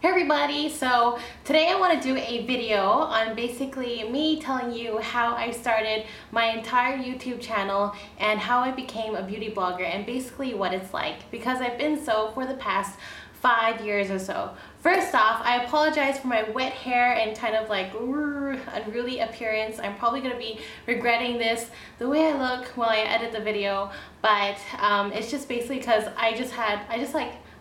Hey everybody, so today I want to do a video on basically me telling you how I started my entire YouTube channel and how I became a beauty blogger and basically what it's like, because I've been so for the past 5 years or so. First off, I apologize for my wet hair and kind of like unruly appearance. I'm probably going to be regretting this, the way I look while I edit the video, but it's just basically because I just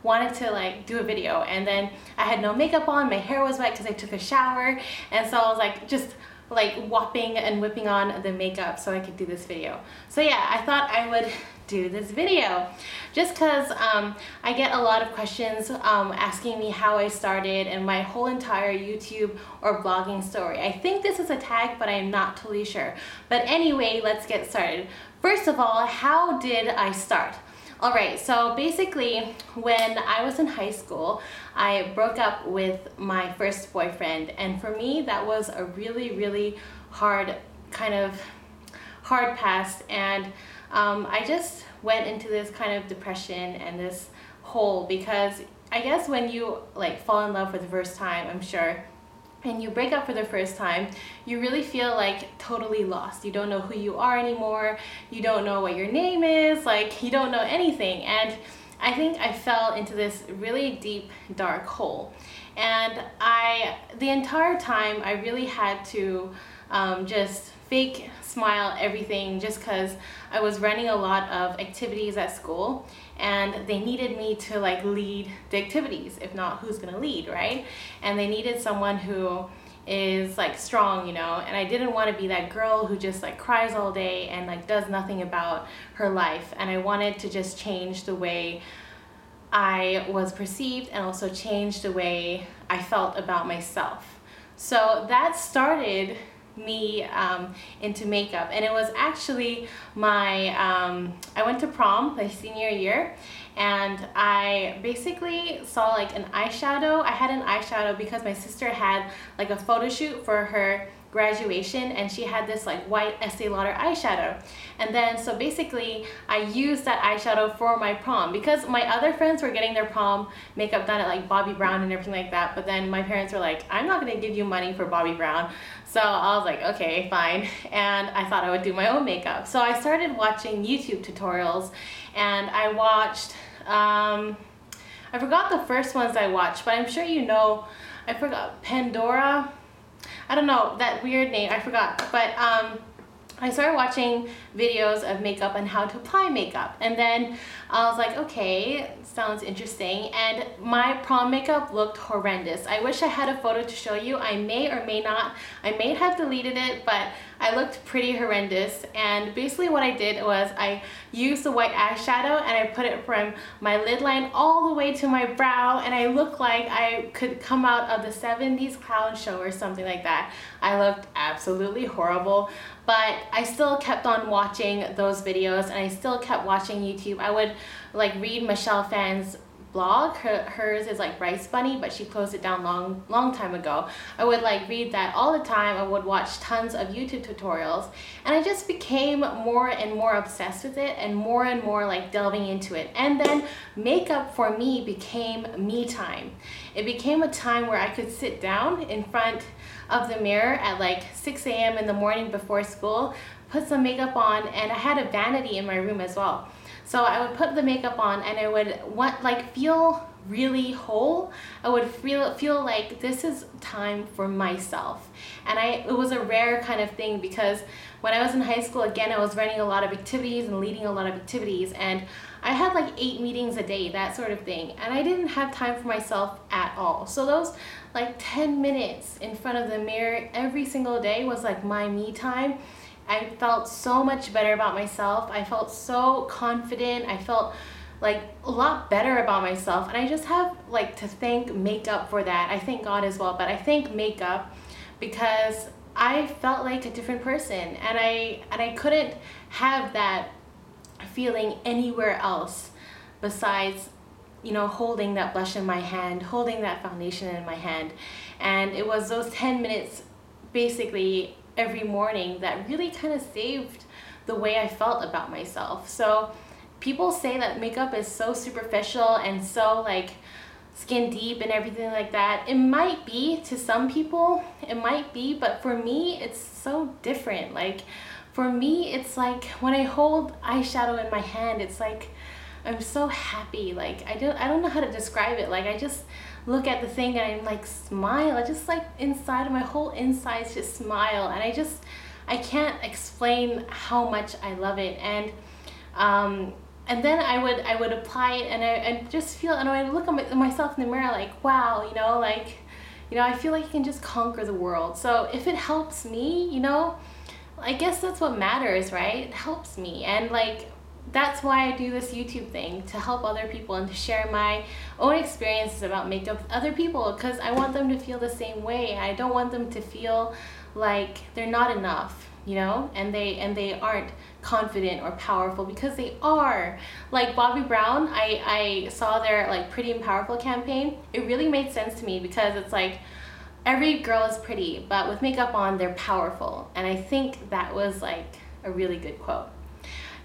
wanted to like do a video, and then I had no makeup on, my hair was wet because I took a shower, and so I was like just like whopping and whipping on the makeup so I could do this video. So yeah, I thought I would do this video just because I get a lot of questions asking me how I started and my whole entire YouTube or blogging story. I think this is a tag, but I'm not totally sure. But anyway, let's get started. First of all, how did I start? Alright, so basically when I was in high school, I broke up with my first boyfriend, and for me that was a really hard pass, and I just went into this kind of depression and this hole, because I guess when you like fall in love for the first time, I'm sure, and you break up for the first time, you really feel like totally lost. You don't know who you are anymore. You don't know what your name is. Like, you don't know anything. And I think I fell into this really deep, dark hole. And the entire time, I really had to just fake smile everything, just because I was running a lot of activities at school and they needed me to like lead the activities. If not, who's gonna lead, right? And they needed someone who is like strong, you know, and I didn't want to be that girl who just like cries all day and like does nothing about her life. And I wanted to just change the way I was perceived and also change the way I felt about myself. So that started me into makeup, and it was actually my I went to prom my senior year, and I basically saw like an eyeshadow. I had an eyeshadow because my sister had like a photo shoot for her graduation, and she had this like white Estee Lauder eyeshadow, and then so basically I used that eyeshadow for my prom, because my other friends were getting their prom makeup done at like Bobbi Brown and everything like that, but then my parents were like, I'm not gonna give you money for Bobbi Brown. So I was like, okay, fine, and I thought I would do my own makeup. So I started watching YouTube tutorials, and I watched I forgot the first ones I watched, but I'm sure you know, I forgot, Pandora, I don't know, that weird name, I forgot, but I started watching videos of makeup and how to apply makeup, and then I was like, okay, sounds interesting, and my prom makeup looked horrendous. I wish I had a photo to show you. I may or may not, I may have deleted it, but I looked pretty horrendous. And basically what I did was I used the white eyeshadow and I put it from my lid line all the way to my brow, and I looked like I could come out of the 70s clown show or something like that. I looked absolutely horrible, but I still kept on watching those videos, and I still kept watching YouTube. I would like read Michelle Phan's blog. Hers is like Rice Bunny, but she closed it down long time ago. I would like read that all the time. I would watch tons of YouTube tutorials, and I just became more and more obsessed with it and more like delving into it. And then makeup for me became me time. It became a time where I could sit down in front of the mirror at like 6 a.m. in the morning before school, put some makeup on, and I had a vanity in my room as well. So I would put the makeup on, and I would feel really whole. I would feel like this is time for myself. And it was a rare kind of thing, because when I was in high school, again, I was running a lot of activities and leading a lot of activities, and I had like 8 meetings a day, that sort of thing, and I didn't have time for myself at all. So those like 10 minutes in front of the mirror every single day was like my me time. I felt so much better about myself. I felt so confident. I felt like a lot better about myself, and I just have like to thank makeup for that. I thank God as well, but I thank makeup because I felt like a different person, and I couldn't have that feeling anywhere else besides, you know, holding that blush in my hand, holding that foundation in my hand. And it was those 10 minutes basically every morning that really kind of saved the way I felt about myself. So people say that makeup is so superficial and so like skin deep and everything like that. It might be to some people, it might be, but for me it's so different. Like for me it's like when I hold eyeshadow in my hand, it's like I'm so happy. Like I don't know how to describe it. Like I just look at the thing and I'm like smile. I just like inside of my whole insides just smile, and I can't explain how much I love it. And then I would apply it, and I just feel, and I look at myself in the mirror like, wow, you know, like, you know, I feel like you can just conquer the world. So if it helps me, you know, I guess that's what matters, right? It helps me. And like, that's why I do this YouTube thing, to help other people and to share my own experiences about makeup with other people, because I want them to feel the same way. I don't want them to feel like they're not enough, you know, and they aren't confident or powerful, because they are. Like Bobbi Brown, I saw their like Pretty and Powerful campaign. It really made sense to me, because it's like every girl is pretty, but with makeup on they're powerful. And I think that was like a really good quote.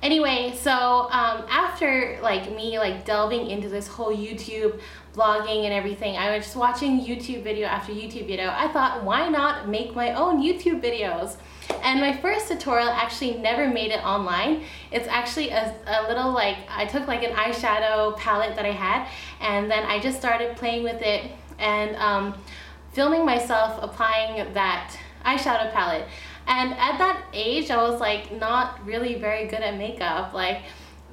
Anyway, so after like me like delving into this whole YouTube vlogging and everything, I was just watching YouTube video after YouTube video. I thought, why not make my own YouTube videos? And my first tutorial actually never made it online. It's actually a little like, I took like an eyeshadow palette that I had, and then I just started playing with it and filming myself applying that eyeshadow palette. And at that age, I was like not really very good at makeup. Like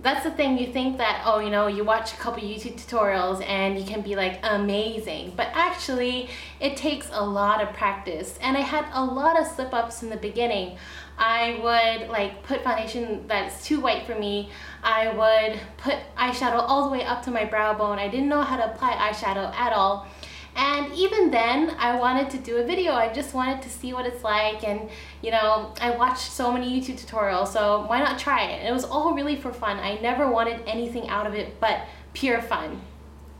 that's the thing, you think that, oh, you know, you watch a couple YouTube tutorials and you can be like amazing, but actually it takes a lot of practice. And I had a lot of slip-ups in the beginning. I would like put foundation that's too white for me. I would put eyeshadow all the way up to my brow bone. I didn't know how to apply eyeshadow at all. And even then, I wanted to do a video. I just wanted to see what it's like, and you know, I watched so many YouTube tutorials, so why not try it? And it was all really for fun. I never wanted anything out of it but pure fun.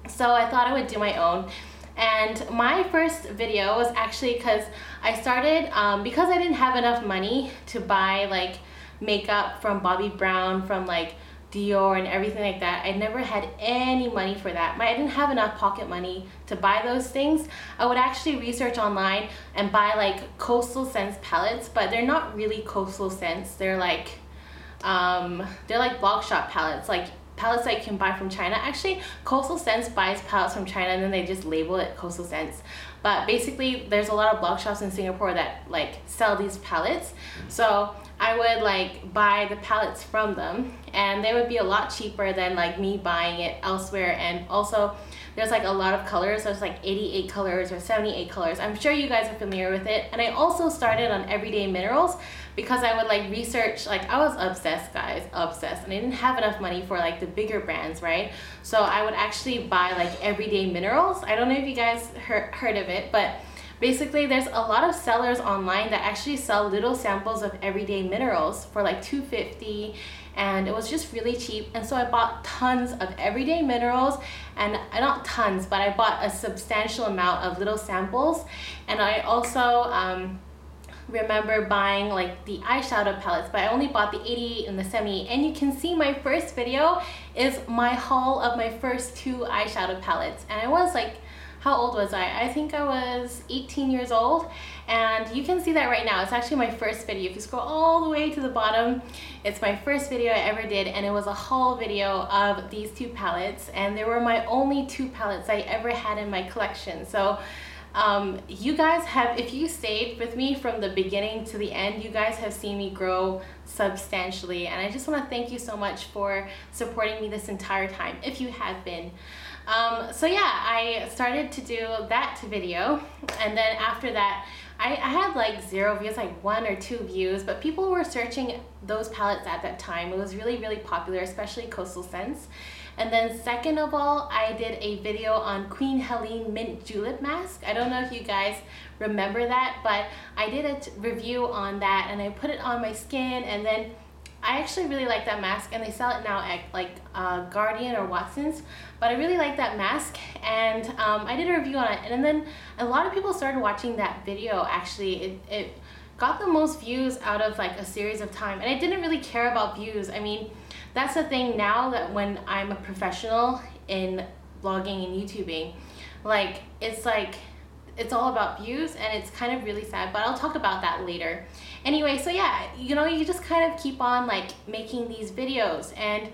So I thought I would do my own. And my first video was actually because I started, because I didn't have enough money to buy like makeup from Bobbi Brown, from like Dior and everything like that. I never had any money for that. I didn't have enough pocket money to buy those things. I would actually research online and buy like Coastal Scents palettes, but they're not really Coastal Scents. They're like blog shop palettes, like palettes that you can buy from China. Actually, Coastal Scents buys palettes from China and then they just label it Coastal Scents. But basically, there's a lot of blog shops in Singapore that like sell these palettes. So I would like buy the palettes from them, and they would be a lot cheaper than like me buying it elsewhere. And also there's like a lot of colors. There's like 88 colors or 78 colors. I'm sure you guys are familiar with it. And I also started on Everyday Minerals because I would like research, like I was obsessed, guys, obsessed, and I didn't have enough money for like the bigger brands, right? So I would actually buy like Everyday Minerals. I don't know if you guys heard of it, but basically there's a lot of sellers online that actually sell little samples of Everyday Minerals for like $2.50, and it was just really cheap. And so I bought tons of Everyday Minerals, and not tons, but I bought a substantial amount of little samples. And I also remember buying like the eyeshadow palettes, but I only bought the 88 and the 78. And you can see my first video is my haul of my first 2 eyeshadow palettes, and I was like, how old was I? I think I was 18 years old, and you can see that right now. It's actually my first video. If you scroll all the way to the bottom, it's my first video I ever did, and it was a haul video of these 2 palettes, and they were my only 2 palettes I ever had in my collection. So you guys have, if you stayed with me from the beginning to the end, you guys have seen me grow substantially, and I just want to thank you so much for supporting me this entire time, if you have been. So yeah, I started to do that video, and then after that I had like 0 views, like 1 or 2 views, but people were searching those palettes at that time. It was really, really popular, especially Coastal Scents. And then second of all, I did a video on Queen Helene Mint Julep Mask. I don't know if you guys remember that, but I did a review on that, and I put it on my skin, and then I actually really like that mask, and they sell it now at like Guardian or Watson's, but I really like that mask, and I did a review on it, and then a lot of people started watching that video. Actually, it got the most views out of like a series of time, and I didn't really care about views. I mean, that's the thing now, that when I'm a professional in blogging and YouTubing, it's all about views, and it's kind of really sad, but I'll talk about that later. Anyway, so yeah, you know, you just kind of keep on like making these videos, and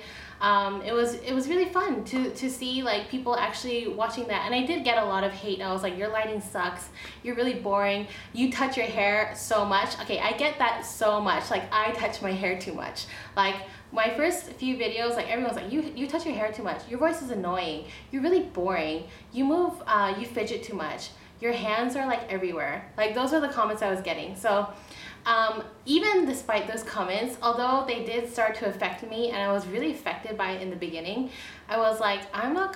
it was really fun to see like people actually watching that. And I did get a lot of hate. I was like, your lighting sucks, you're really boring, you touch your hair so much. Okay, I get that so much. Like, I touch my hair too much. Like, my first few videos, like, everyone's like, you touch your hair too much, your voice is annoying, you're really boring, you move, you fidget too much, your hands are like everywhere. Like, those are the comments I was getting. So even despite those comments, although they did start to affect me and I was really affected by it in the beginning, I was like, I am not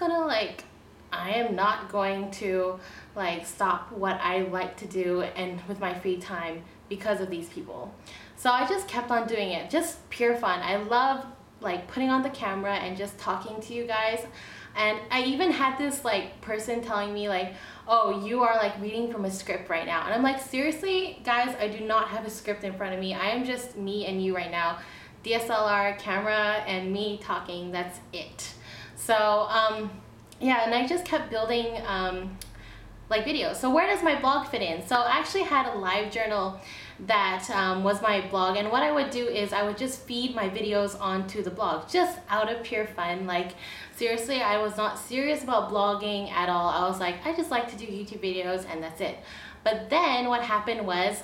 going to like stop what I like to do and with my free time because of these people. So I just kept on doing it, just pure fun. I love like putting on the camera and just talking to you guys. And I even had this like person telling me like, oh, you are like reading from a script right now. And I'm like, seriously guys, I do not have a script in front of me. I am just me and you right now. DSLR, camera, and me talking, that's it. So yeah, and I just kept building like videos. So where does my blog fit in? So I actually had a live journal that was my blog, and what I would do is I would just feed my videos onto the blog just out of pure fun. Like, seriously, I was not serious about blogging at all. I was like, I just like to do YouTube videos and that's it. But then what happened was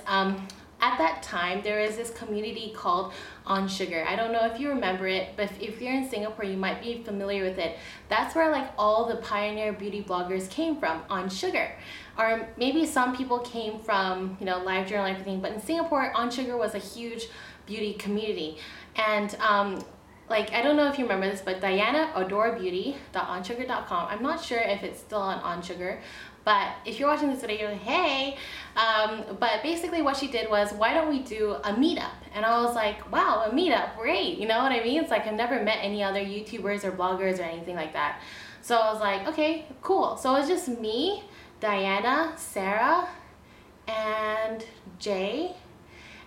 at that time there is this community called On Sugar. I don't know if you remember it, but if you're in Singapore you might be familiar with it. That's where like all the pioneer beauty bloggers came from, On Sugar. Or maybe some people came from, you know, LiveJournal and everything, but in Singapore, On Sugar was a huge beauty community. And like, I don't know if you remember this, but Diana adorebeauty.onsugar.com, I'm not sure if it's still on Sugar, but if you're watching this video, hey, but basically what she did was, why don't we do a meetup? And I was like, wow, a meetup, great, you know what I mean? It's like, I've never met any other YouTubers or bloggers or anything like that. So I was like, okay, cool. So it was just me, Diana, Sarah, and Jay,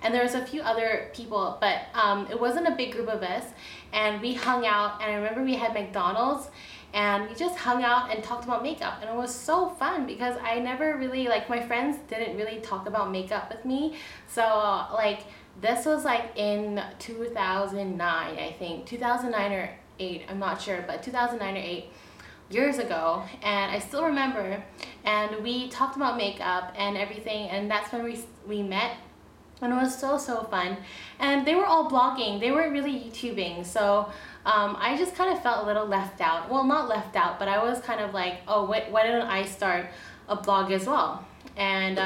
and there was a few other people, but it wasn't a big group of us, and we hung out, and I remember we had McDonald's, and we just hung out and talked about makeup, and it was so fun because I never really, like, my friends didn't really talk about makeup with me. So like, this was like in 2009, I think 2009 or 8, I'm not sure, but 2009 or 8, years ago. And I still remember, and we talked about makeup and everything, and that's when we met, and it was so fun. And they were all blogging, they weren't really YouTubing, so I just kind of felt a little left out. Well, not left out, but I was kind of like, oh, why don't I start a blog as well, and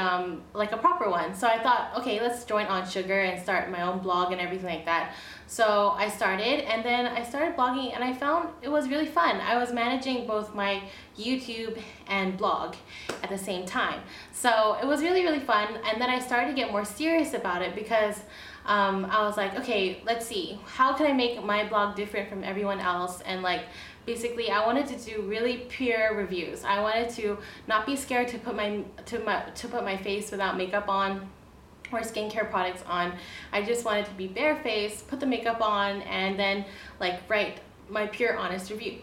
like a proper one. So I thought, okay, let's join On Sugar and start my own blog and everything like that. So I started, and then I started blogging, and I found it was really fun. I was managing both my YouTube and blog at the same time. So it was really fun. And then I started to get more serious about it because I was like, okay, let's see, how can I make my blog different from everyone else? And like, basically I wanted to do really pure reviews. I wanted to not be scared to put my face without makeup on or skincare products on. I just wanted to be barefaced, put the makeup on, and then like write my pure honest review.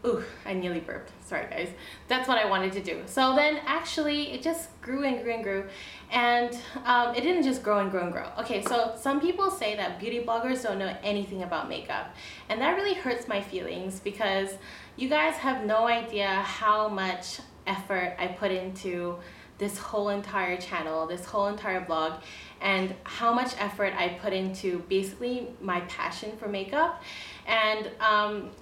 Ooh, I nearly burped. Sorry guys. That's what I wanted to do. So then actually it just grew and grew and grew, and it didn't just grow and grow and grow. Okay, so some people say that beauty bloggers don't know anything about makeup, and that really hurts my feelings because you guys have no idea how much effort I put into this whole entire channel, this whole entire blog, and how much effort I put into basically my passion for makeup. And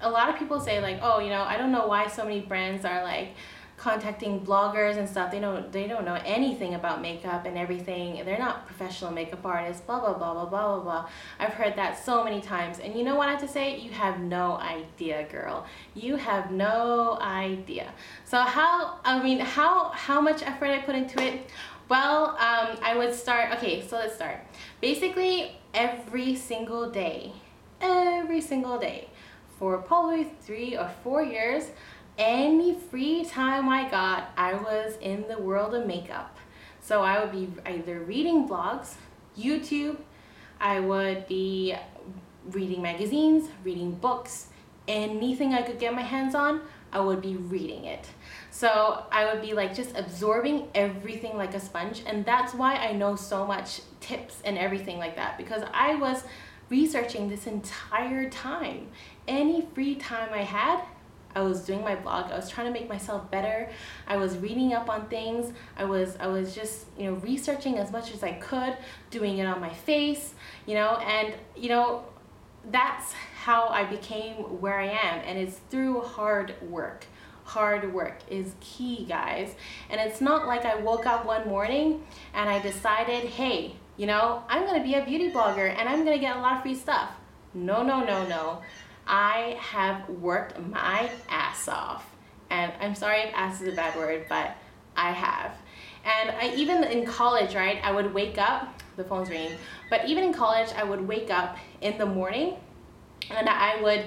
a lot of people say like, oh, you know, I don't know why so many brands are like contacting bloggers and stuff. They don't know anything about makeup and everything. They're not professional makeup artists, blah blah blah blah blah blah blah. I've heard that so many times, and you know what I have to say? You have no idea, girl. You have no idea. So how much effort I put into it? Well, I would start, okay, so let's start. Basically every single day for probably 3 or 4 years, any free time I got, I was in the world of makeup. So I would be either reading blogs, YouTube, I would be reading magazines, reading books, anything I could get my hands on, I would be reading it. So I would be like just absorbing everything like a sponge, and that's why I know so much tips and everything like that, because I was researching this entire time. Any free time I had, I was doing my blog. I was trying to make myself better. I was reading up on things. I was just, you know, researching as much as I could, doing it on my face, you know, and you know, that's how I became where I am, and it's through hard work. Hard work is key, guys. And it's not like I woke up one morning and I decided, hey, you know, I'm gonna be a beauty blogger and I'm gonna get a lot of free stuff. No, no, no, no. I have worked my ass off. And I'm sorry if ass is a bad word, but I have. And I even in college, right, I would wake up, the phone's ringing, but even in college, I would wake up in the morning and I would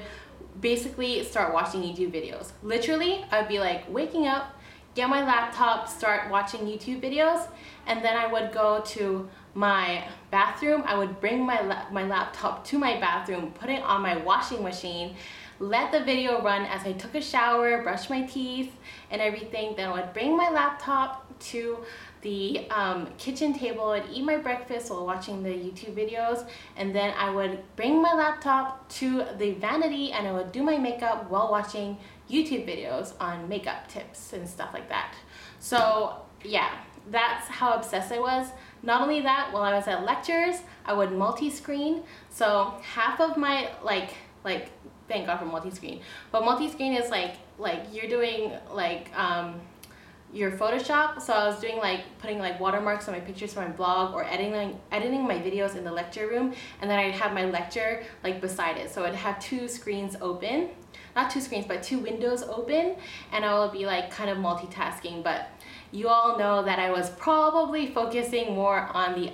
basically start watching YouTube videos. Literally, I'd be like waking up, get my laptop, start watching YouTube videos, and then I would go to my bathroom. I would bring my laptop to my bathroom, put it on my washing machine, let the video run as I took a shower, brushed my teeth and everything. Then I would bring my laptop to the kitchen table and eat my breakfast while watching the YouTube videos, and then I would bring my laptop to the vanity and I would do my makeup while watching YouTube videos on makeup tips and stuff like that. So yeah, that's how obsessed I was. Not only that, while I was at lectures, I would multi-screen. So half of my like thank God for multi-screen, but multi-screen is like you're doing like your Photoshop. So I was doing like putting like watermarks on my pictures for my blog, or editing my videos in the lecture room, and then I'd have my lecture like beside it. So I'd have two screens open, not two screens, but two windows open, and I would be like kind of multitasking. But you all know that I was probably focusing more on the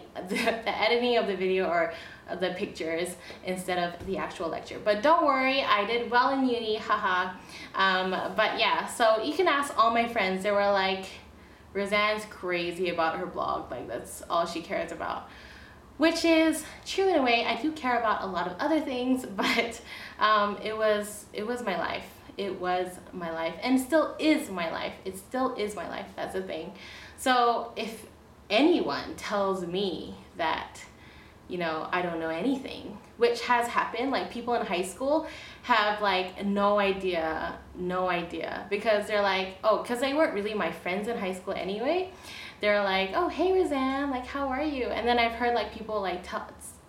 editing of the video or the pictures instead of the actual lecture. But don't worry, I did well in uni, haha. But yeah, so you can ask all my friends. They were like, Roseanne's crazy about her blog, like that's all she cares about. Which is true in a way. I do care about a lot of other things, but it was my life. It was my life, and still is my life. It still is my life. That's the thing. So if anyone tells me that, you know, I don't know anything, which has happened, like people in high school have like no idea, because they're like, oh, because they weren't really my friends in high school anyway. They're like, oh, hey Roseanne, like how are you? And then I've heard like people like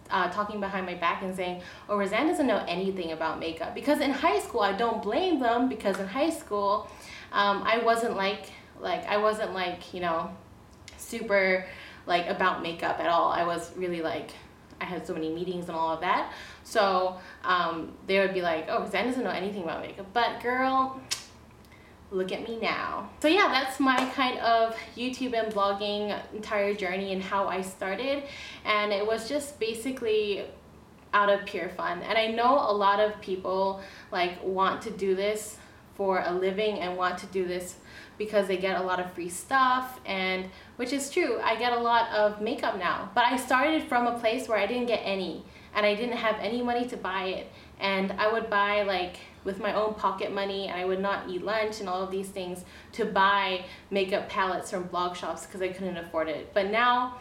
talking behind my back and saying, oh, Roseanne doesn't know anything about makeup. Because in high school, I don't blame them, because in high school, I wasn't like, you know, super like about makeup at all. I was really like, I had so many meetings and all of that. So they would be like, oh, Roseanne doesn't know anything about makeup. But girl, look at me now. So yeah, that's my kind of YouTube and blogging entire journey and how I started. And it was just basically out of pure fun. And I know a lot of people like want to do this for a living and want to do this because they get a lot of free stuff, and which is true. I get a lot of makeup now, but I started from a place where I didn't get any, and I didn't have any money to buy it. And I would buy like with my own pocket money, and I would not eat lunch and all of these things to buy makeup palettes from blog shops because I couldn't afford it. But now,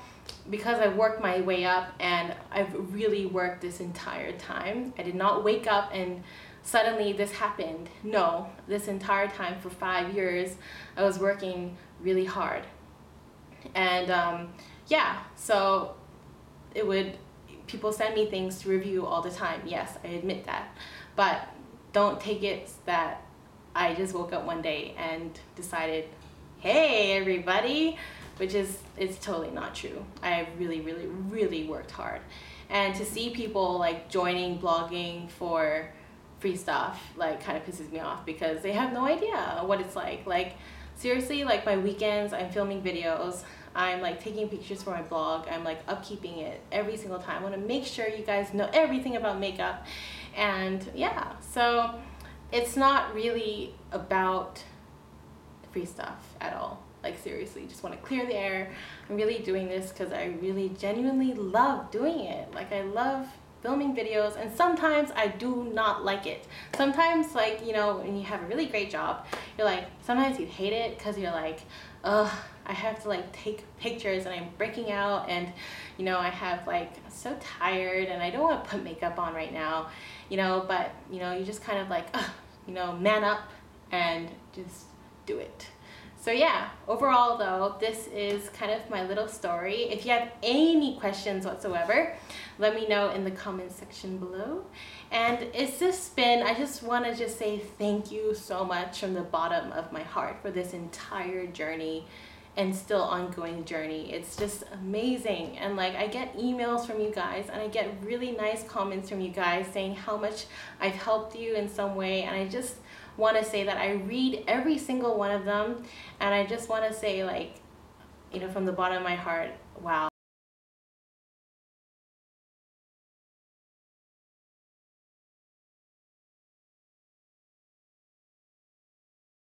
because I've worked my way up and I've really worked this entire time, I did not wake up and suddenly this happened. No, this entire time for 5 years, I was working really hard. And yeah, so people send me things to review all the time. Yes, I admit that. But don't take it that I just woke up one day and decided, hey everybody, it's totally not true. I really worked hard. And to see people like joining blogging for free stuff like kind of pisses me off, because they have no idea what it's like. Like seriously, like my weekends, I'm filming videos, I'm like taking pictures for my blog, I'm like upkeeping it every single time. I want to make sure you guys know everything about makeup. And yeah, so it's not really about free stuff at all. Like seriously, just want to clear the air. I'm really doing this because I really genuinely love doing it. Like I love filming videos, and sometimes I do not like it. Sometimes, like, you know, when you have a really great job, you're like, sometimes you hate it because you're like, ugh, I have to like take pictures and I'm breaking out, and you know, I have like, I'm so tired and I don't want to put makeup on right now, you know, but you know, you just kind of like, ugh, you know, man up and just do it. So yeah, overall though, this is kind of my little story. If you have any questions whatsoever, let me know in the comment section below. And it's just been, I just want to just say thank you so much from the bottom of my heart for this entire journey and still ongoing journey. It's just amazing. And like, I get emails from you guys and I get really nice comments from you guys saying how much I've helped you in some way, and I just want to say that I read every single one of them, and I just want to say, like, you know, from the bottom of my heart, wow.